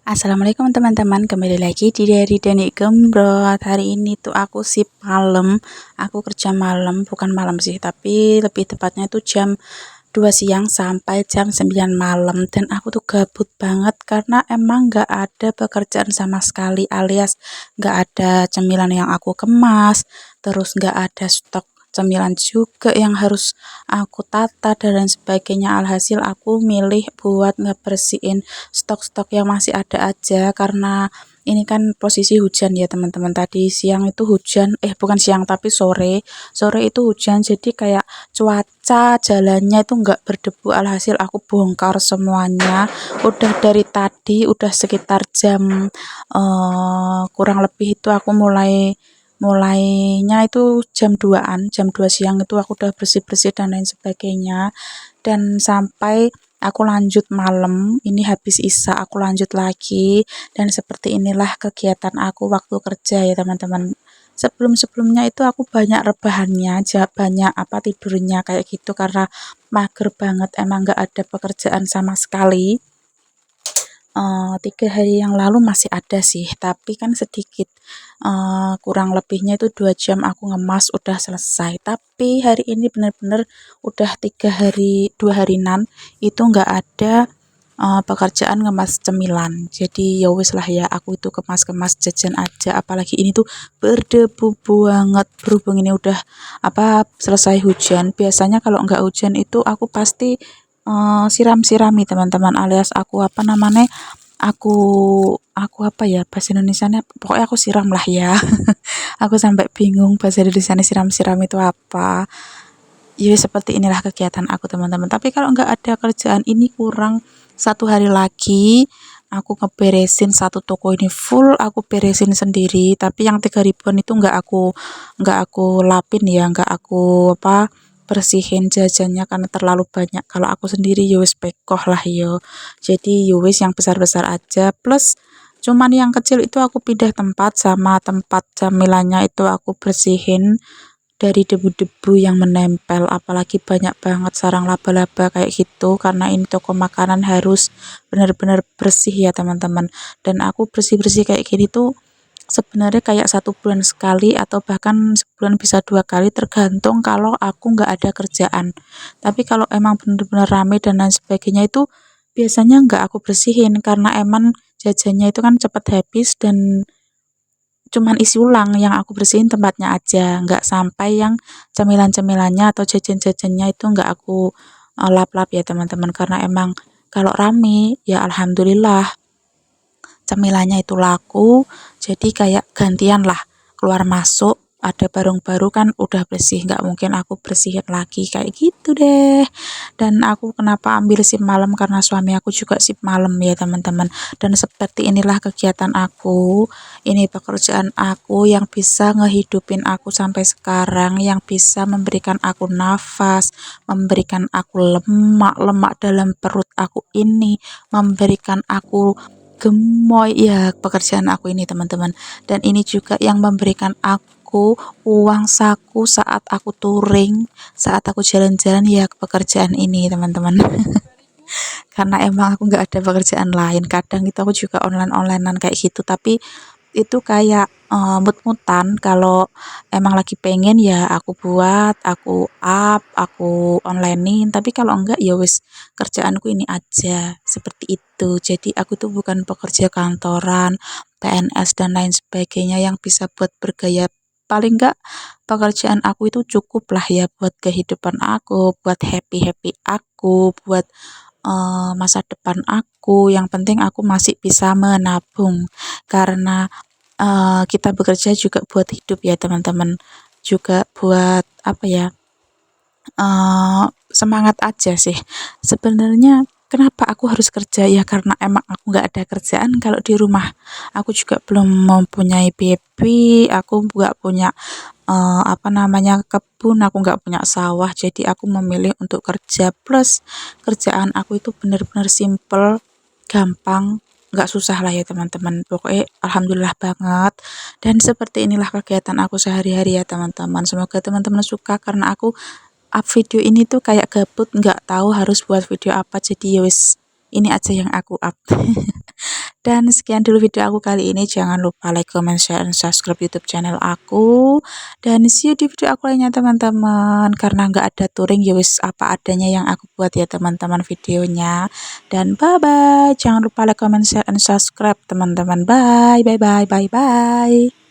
Assalamualaikum teman-teman, kembali lagi di Diary Dani Gembrot. Hari ini tuh aku sip malam, aku kerja malam, bukan malam sih, tapi lebih tepatnya itu jam 2 siang sampai jam 9 malam. Dan aku tuh gabut banget karena emang gak ada pekerjaan sama sekali, alias gak ada cemilan yang aku kemas, terus gak ada stok cemilan juga yang harus aku tata dan lain sebagainya. Alhasil aku milih buat ngebersihin stok-stok yang masih ada aja, karena ini kan posisi hujan ya teman-teman. Tadi siang itu hujan, bukan siang tapi sore itu hujan, jadi kayak cuaca jalannya itu nggak berdebu. Alhasil aku bongkar semuanya, udah dari tadi udah sekitar jam kurang lebih itu aku mulainya itu jam 2 siang itu aku udah bersih-bersih dan lain sebagainya, dan sampai aku lanjut malam, ini habis isya aku lanjut lagi, dan seperti inilah kegiatan aku waktu kerja ya teman-teman. Sebelum-sebelumnya itu aku banyak rebahannya, banyak tidurnya kayak gitu, karena mager banget, emang gak ada pekerjaan sama sekali. 3 hari yang lalu masih ada sih, tapi kan sedikit, kurang lebihnya itu 2 jam aku ngemas udah selesai. Tapi hari ini bener-bener udah 3 hari, 2 harian itu nggak ada pekerjaan ngemas cemilan. Jadi ya wis lah ya, aku itu kemas-kemas jajan aja, apalagi ini tuh berdebu banget berhubung ini udah selesai hujan. Biasanya kalau nggak hujan itu aku pasti siram-sirami teman-teman, alias aku aku apa ya bahasa Indonesianya, pokoknya aku siram lah ya. Aku sampai bingung bahasa Indonesianya siram-siram itu apa. Ya seperti inilah kegiatan aku teman-teman. Tapi kalau nggak ada kerjaan ini kurang 1 hari lagi aku ngeberesin satu toko ini full, aku beresin sendiri. Tapi yang 3 ribuan itu nggak aku lapin ya, nggak aku bersihin jajannya karena terlalu banyak. Kalau aku sendiri yo wis pekoh lah yo. Jadi yo wis yang besar-besar aja, plus cuman yang kecil itu aku pindah tempat, sama tempat camilannya itu aku bersihin dari debu-debu yang menempel, apalagi banyak banget sarang laba-laba kayak gitu, karena ini toko makanan harus benar-benar bersih ya teman-teman. Dan aku bersih-bersih kayak gini tuh sebenarnya kayak 1 bulan sekali, atau bahkan sebulan bisa 2 kali, tergantung kalau aku nggak ada kerjaan. Tapi kalau emang bener-bener rame dan lain sebagainya itu biasanya nggak aku bersihin, karena emang jajannya itu kan cepet habis, dan cuman isi ulang, yang aku bersihin tempatnya aja, nggak sampai yang cemilan-cemilannya atau jajan-jajannya itu nggak aku lap-lap ya teman-teman, karena emang kalau rame ya alhamdulillah cemilannya itu laku, jadi kayak gantian lah keluar masuk, ada barang baru kan udah bersih, nggak mungkin aku bersihin lagi kayak gitu deh. Dan aku kenapa ambil sip malam, karena suami aku juga sip malam ya teman-teman. Dan seperti inilah kegiatan aku, ini pekerjaan aku yang bisa ngehidupin aku sampai sekarang, yang bisa memberikan aku nafas, memberikan aku lemak dalam perut aku ini, memberikan aku gemoy ya, pekerjaan aku ini teman-teman. Dan ini juga yang memberikan aku uang saku saat aku touring, saat aku jalan-jalan ya, pekerjaan ini teman-teman. Karena emang aku nggak ada pekerjaan lain, kadang itu aku juga online-onlinean kayak gitu, tapi itu kayak mut-mutan. Kalau emang lagi pengen ya aku buat, aku up, aku onlinein, tapi kalau enggak ya wis kerjaanku ini aja, seperti itu. Jadi aku tuh bukan pekerja kantoran, PNS dan lain sebagainya yang bisa buat bergaya. Paling enggak pekerjaan aku itu cukup lah ya buat kehidupan aku, buat happy-happy aku, buat masa depan aku. Yang penting aku masih bisa menabung, karena kita bekerja juga buat hidup ya teman-teman, juga buat semangat aja sih. Sebenarnya kenapa aku harus kerja ya, karena emang aku nggak ada kerjaan. Kalau di rumah aku juga belum mempunyai baby, aku nggak punya kebun, aku nggak punya sawah, jadi aku memilih untuk kerja. Plus kerjaan aku itu benar-benar simple, gampang, nggak susah lah ya teman-teman, pokoknya alhamdulillah banget. Dan seperti inilah kegiatan aku sehari-hari ya teman-teman. Semoga teman-teman suka, karena aku up video ini tuh kayak gabut, nggak tahu harus buat video apa, jadi ya wis ini aja yang aku up. Dan sekian dulu video aku kali ini. Jangan lupa like, comment, share, dan subscribe YouTube channel aku. Dan see you di video aku lainnya teman-teman. Karena nggak ada touring ya wis apa adanya yang aku buat ya teman-teman videonya. Dan bye-bye. Jangan lupa like, comment, share, dan subscribe teman-teman. Bye, bye, bye, bye, bye.